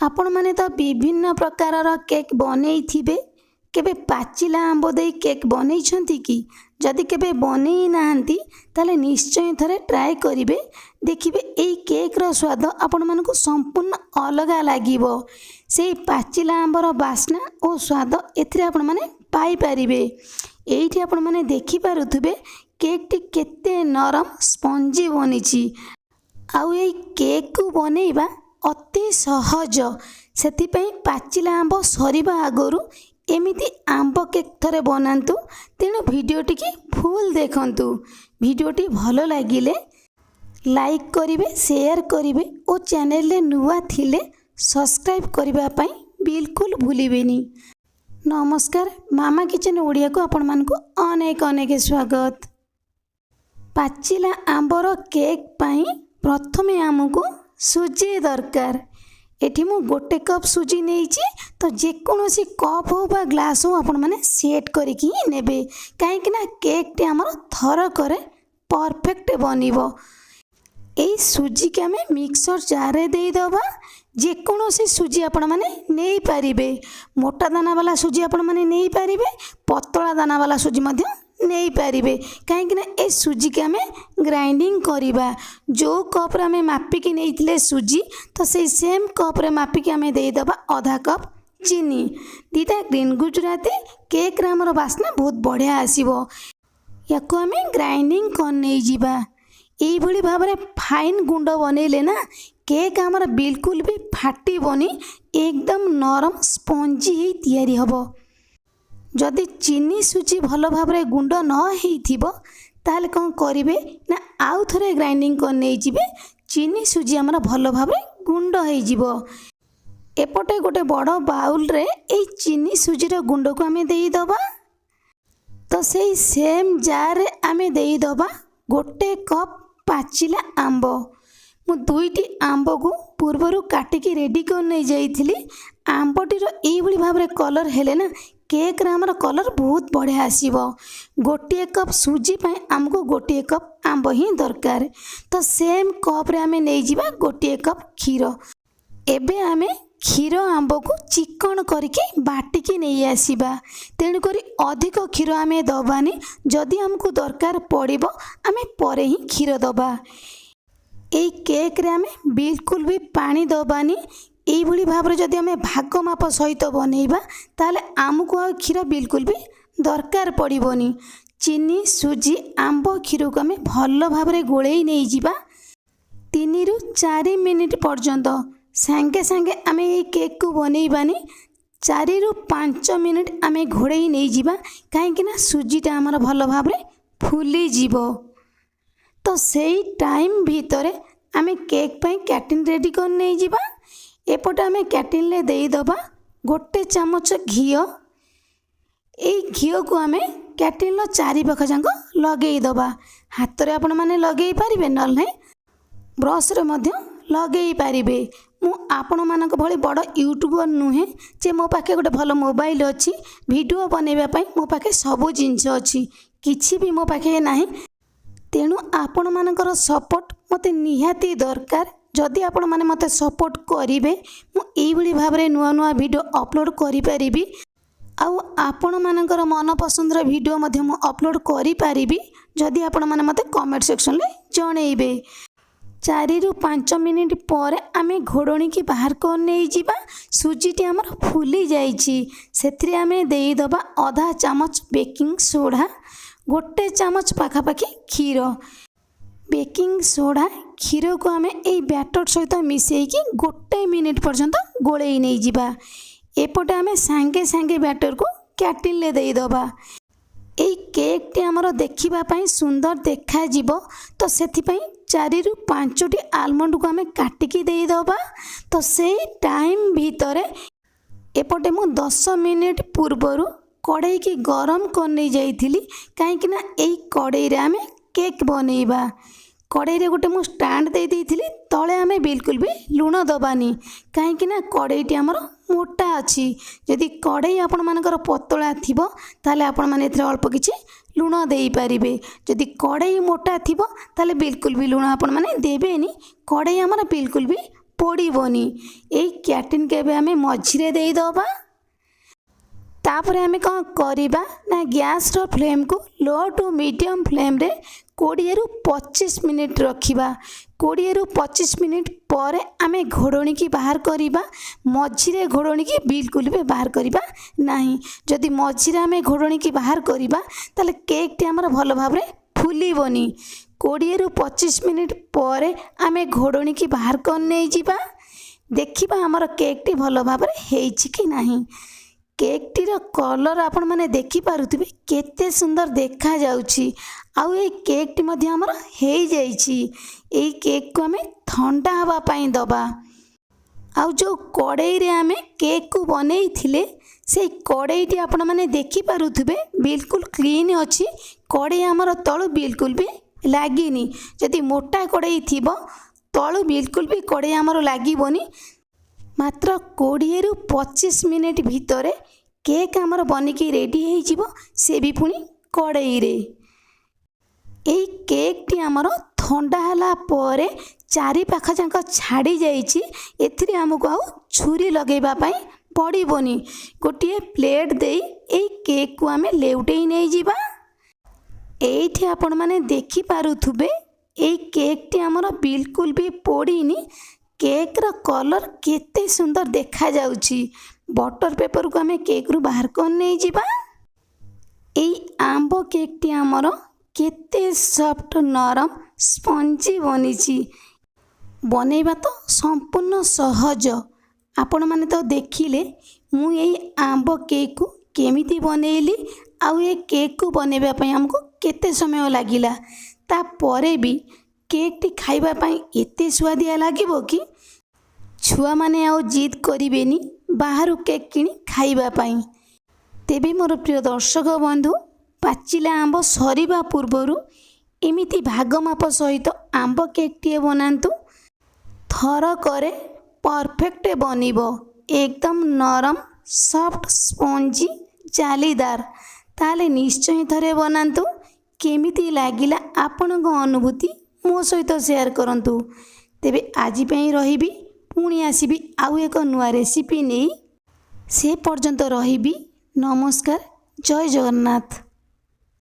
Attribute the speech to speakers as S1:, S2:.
S1: आपण माने तो विभिन्न प्रकारर केक बनैथिबे। केबे पाचिला आंब देई केक बनैछंती कि? जदि केबे बनै नाहंती ताले निश्चय थरे ट्राए करिवे। देखिबे एई केक रो स्वाद आपण मानकु संपूर्ण अलगा लागिवो। सेई पाचिला आंबर बास्ना और स्वाद एथिरे आपण माने पाई परिबे। एइठी आपण माने देखि पारुथुबे केक टी केते नरम स्पंजी बनिछि। आउ एई केक को बनैबा अति सहज। सेथिपई पाचिला आंब सरिबा आगरु एमिति आंब केक थरे बनातु। तेणु भिडियोटी की फुल देखंतु। भिडियोटी भलो लागिले लाइक करिवे, शेयर करिवे और चैनल ले नुआ थिले सब्सक्राइब करिबा पई बिल्कुल भूलिबेनी। नमस्कार, मामा किचन ओडिया को आपण मानकु अनेक अनेक स्वागत। पाचिला आंबर केक पई प्रथमे आमको सुजी दरकार। एठी मु गोटे कप सुजी नेइछि, तो जेकोसी कप हो बा ग्लास हो आपण माने सेट करिकि नेबे। काहे कि ना केक टे हमर थर करे परफेक्ट बनिबो। एई सुजी के हमें मिक्सर जार रे देई दबा। जेकोसी सुजी आपण माने नेई पारिबे। मोटा दाना वाला सुजी आपण माने नेई पारिबे, पतला दाना वाला सुजी मध्य नहीं पारिबे। कहीं ना ए सुजी के आमे ग्राइंडिंग करिबा। जो कप रे आमे मापिकी नेइथिले सुजी, तो से सेम कप रे मापिकी आमे देई दबा आधा कप चीनी। दीटा ग्रीन गुजराती केक रे हमर बास्ना बहुत बढ़िया आसीबो। याको आमे ग्राइंडिंग कर नै जिबा। एई भली भाबरे फाइन गुंड बनेले ना केक हमर बिल्कुल भी फाटिबोनी, एकदम नरम स्पंजी ही तयारी हबो। जदि चीनी सुजी भल भाबरे गुंड न हेइथिबो ताले कोन करिवे ना आउ थरे ग्राइंडिंग कर नै जिवे। चीनी सुजी हमर भल भाबरे गुंड हेइ जिवो। एपटे गोटे बड़ बाउल रे एई चीनी सुजी रो गुंड को हमें देई दबा। तो सेई सेम जार रे हमें देई दबा गोटे कप पाचिला आंब। मु दुईटी आंब को पूर्वरु काटिकी रेडी कर नै जाइथिली। आंबटी रो एई भली भाबरे कलर हेले ना केक रे हमर कलर बहुत बढ़िया आसीबो। गोटे कप सुजी पई हमको गोटे कप आंब ही दरकार। तो सेम कप रे हमें नै जिबा गोटे कप खीर। एबे हमें क्षीर आंब को चिकन करके बाटिकी नहीं आसीबा। तेणु करी अधिक क्षीर आमे दबानी। जदि हमको दरकार पड़िबो आमे परे ही क्षीर दबा। एई केक रे आमे बिल्कुल भी पानी दबानी। एई भली भाबरे जदि आमे भाग माप सहित बनैबा ताले आमको आ क्षीर बिल्कुल भी दरकार पड़िबोनी। चीनी सुजी आंब क्षीर को आमे भल भाबरे गोळेई नै जिबा। 3 रु 4 मिनिट पर्यंत सांगे सांगे आमे ये केक को बनैबानी। 4 रु 5 मिनिट आमे घोड़ेई नै जिबा। काहे कि ना सुजीटा हमर भल भाबरे फुली जिवो। तो सेई टाइम भीतरे आमे केक पई कैटिन रेडी कर नै जिबा। एपटे आमे कैटिन ले देई दबा गोटे चामच घिओ। एई घिओ को आमे कैटिन लो चारि पाख जांक लगेई दबा। हाथ रे आपण माने लगेई पारिबे, नल नै ब्रश रे मध्य लगेई पारिबे। मु आपण मानक भली बड़ यूट्यूबर नुहे जे मो पाखे गोटे भल मोबाइल अछि। वीडियो बनेबा पई मो पाखे सब जिंस अछि, किछि भी मो पाखे नाही। तेणु आपण मानकर सपोर्ट मते निहाती दरकार। जदि आपण माने मते सपोर्ट करिवे मु एई भली भाबरे नुआ नुआ वीडियो अपलोड करि परिबी। आउ आपण मानकर मन पसंदर वीडियो मध्य मु अपलोड करि परिबी जदि आपण माने मते कमेंट सेक्शन ले जणैबे। 4 रु 5 मिनिट पर आमे घोड़णी की बाहर कर नै जिबा। सुजीटी हमर फुली जाइछि। सेथिरे आमे देई दबा आधा चामच बेकिंग सोडा, गोटे चामच पाखापाखी क्षीर। बेकिंग सोडा क्षीर को आमे एई बैटर सहित मिसेई कि गोटे मिनिट पर्यंत गोळेई नै जिबा। एपटे आमे सांगे सांगे बैटर को कैटिन ले देई दबा। एई केक टी हमर देखिबा पई सुंदर देखा जिवो। तो सेथि पई 4 रु 5टी आलमंड को आमे काटिकी देई दबा। तो से टाइम भीतरे एपटे मु 10 मिनिट पूर्वरु कड़ाई की गरम कर नै जाइथिली। काहे कि ना एई कड़ाई रे आमे केक बनैबा। कड़ाई रे गोटे मु स्टैंड दे देइथिली। तळे आमे बिल्कुल भी लूण दबानी। काहे कि ना कड़ाईटी हमर मोटा अछि। जदि कड़ाई आपण मानकर पतला थिबो ताले आपण माने एथरे अल्प किछि लूण देई पारिबे। जदि कड़ाई मोटा थिबो ताले बिल्कुल भी लूण आपण माने देबेनी। कड़ाई हमर बिल्कुल भी ପୋଡ଼ିବନି। ଏଇ କ୍ୟାଟିନ୍ କେବେ ଆମେ ମଝିରେ ଦେଇଦେବା। ତାପରେ ଆମେ କ'ଣ କରିବା ନା ଗ୍ୟାସ୍ର ଫ୍ଲେମ୍କୁ ଲୋ ଟୁ ମିଡ଼ିୟମ୍ ଫ୍ଲେମ୍ରେ 20ରୁ 25 ମିନିଟ୍ ରଖିବା। 20ରୁ 25 ମିନିଟ୍ ପରେ ଆମେ ଘୋଡ଼ଣିକି ବାହାର କରିବା। ମଝିରେ ଘୋଡ଼ଣିକି ବିଲକୁଲ ବି ବାହାର କରିବା ନାହିଁ। ଯଦି ମଝିରେ ଆମେ ଘୋଡ଼ଣିକି ବାହାର କରିବା ତାହେଲେ କେକ୍ଟି ଆମର ଭଲ ଭାବରେ ଫୁଲିବନି। 20ରୁ 25 ମିନିଟ୍ ପରେ ଆମେ ଘୋଡ଼ଣିକି ବାହାର କରି ନେଇଯିବା। ଦେଖିବା ଆମର କେକ୍ଟି ଭଲ ଭାବରେ ହେଇଛି କି ନାହିଁ। କେକ୍ଟିର କଲର୍ ଆପଣମାନେ ଦେଖିପାରୁଥିବେ କେତେ ସୁନ୍ଦର ଦେଖାଯାଉଛି। ଆଉ ଏଇ କେକ୍ଟି ମଧ୍ୟ ଆମର ହେଇଯାଇଛି। ଏଇ କେକ୍କୁ ଆମେ ଥଣ୍ଡା ହେବା ପାଇଁ ଦେବା। ଆଉ ଯେଉଁ କଡ଼େଇରେ ଆମେ କେକ୍କୁ ବନେଇଥିଲେ ସେଇ କଡ଼େଇଟି ଆପଣମାନେ ଦେଖିପାରୁଥିବେ ବିଲକୁଲ କ୍ଲିନ୍ ଅଛି। କଡ଼େଇ ଆମର ତଳୁ ବିଲକୁଲ ବି ଲାଗିନି। ଯଦି ମୋଟା କଡ଼େଇ ଥିବ ତଳୁ ବିଲକୁଲ ବି କଡ଼େଇ ଆମର ଲାଗିବନି। ମାତ୍ର 20ରୁ 25 ମିନିଟ୍ ଭିତରେ କେକ୍ ଆମର ବନିକି ରେଡ଼ି ହେଇଯିବ, ସେ ବି ପୁଣି କଡ଼େଇରେ। ଏଇ କେକ୍ଟି ଆମର ଥଣ୍ଡା ହେଲା ପରେ ଚାରିପାଖ ଯାକ ଛାଡ଼ି ଯାଇଛି। ଏଥିରେ ଆମକୁ ଆଉ ଛୁରୀ ଲଗାଇବା ପାଇଁ ପଡ଼ିବନି। ଗୋଟିଏ ପ୍ଲେଟ୍ ଦେଇ ଏଇ କେକ୍କୁ ଆମେ ଲେଉଟେଇ ନେଇଯିବା। ଏଇଠି ଆପଣମାନେ ଦେଖିପାରୁଥିବେ ଏଇ କେକ୍ଟି ଆମର ବିଲକୁଲ ବି ପୋଡ଼ିନି। କେକ୍ର କଲର୍ କେତେ ସୁନ୍ଦର ଦେଖାଯାଉଛି। ବଟର ପେପରକୁ ଆମେ କେକ୍ରୁ ବାହାର କରି ନେଇଯିବା। ଏଇ ଆମ୍ବ କେକ୍ଟି ଆମର କେତେ ସଫ୍ଟ ନରମ ସ୍ପଞ୍ଜି ବନିଛି। ବନେଇବା ତ ସମ୍ପୂର୍ଣ୍ଣ ସହଜ। ଆପଣମାନେ ତ ଦେଖିଲେ ମୁଁ ଏଇ ଆମ୍ବ କେକ୍କୁ କେମିତି ବନେଇଲି, ଆଉ ଏ କେକ୍କୁ ବନେଇବା ପାଇଁ ଆମକୁ କେତେ ସମୟ ଲାଗିଲା। ତାପରେ ବି କେକ୍ଟି ଖାଇବା ପାଇଁ ଏତେ ସୁଆଦିଆ ଲାଗିବ କି ଛୁଆମାନେ ଆଉ ଜିଦ୍ କରିବେନି ବାହାରୁ କେକ୍ କିଣି ଖାଇବା ପାଇଁ। ତେବେ ମୋର ପ୍ରିୟ ଦର୍ଶକ ବନ୍ଧୁ, ପାଚିଲା ଆମ୍ବ ସରିବା ପୂର୍ବରୁ ଏମିତି ଭାଗ ମାପ ସହିତ ଆମ୍ବ କେକ୍ଟିଏ ବନାନ୍ତୁ। ଥରକରେ ପରଫେକ୍ଟ ବନିବ। ଏକଦମ ନରମ ସଫ୍ଟ ସ୍ପଞ୍ଜି ଜାଲିଦାର। ତାହେଲେ ନିଶ୍ଚୟ ଥରେ ବନାନ୍ତୁ। କେମିତି ଲାଗିଲା ଆପଣଙ୍କ ଅନୁଭୂତି ମୋ ସହିତ ସେୟାର କରନ୍ତୁ। ତେବେ ଆଜି ପାଇଁ ରହିବି। ପୁଣି ଆସିବି ଆଉ ଏକ ନୂଆ ରେସିପି ନେଇ। ସେ ପର୍ଯ୍ୟନ୍ତ ରହିବି। ନମସ୍କାର। ଜୟ ଜଗନ୍ନାଥ।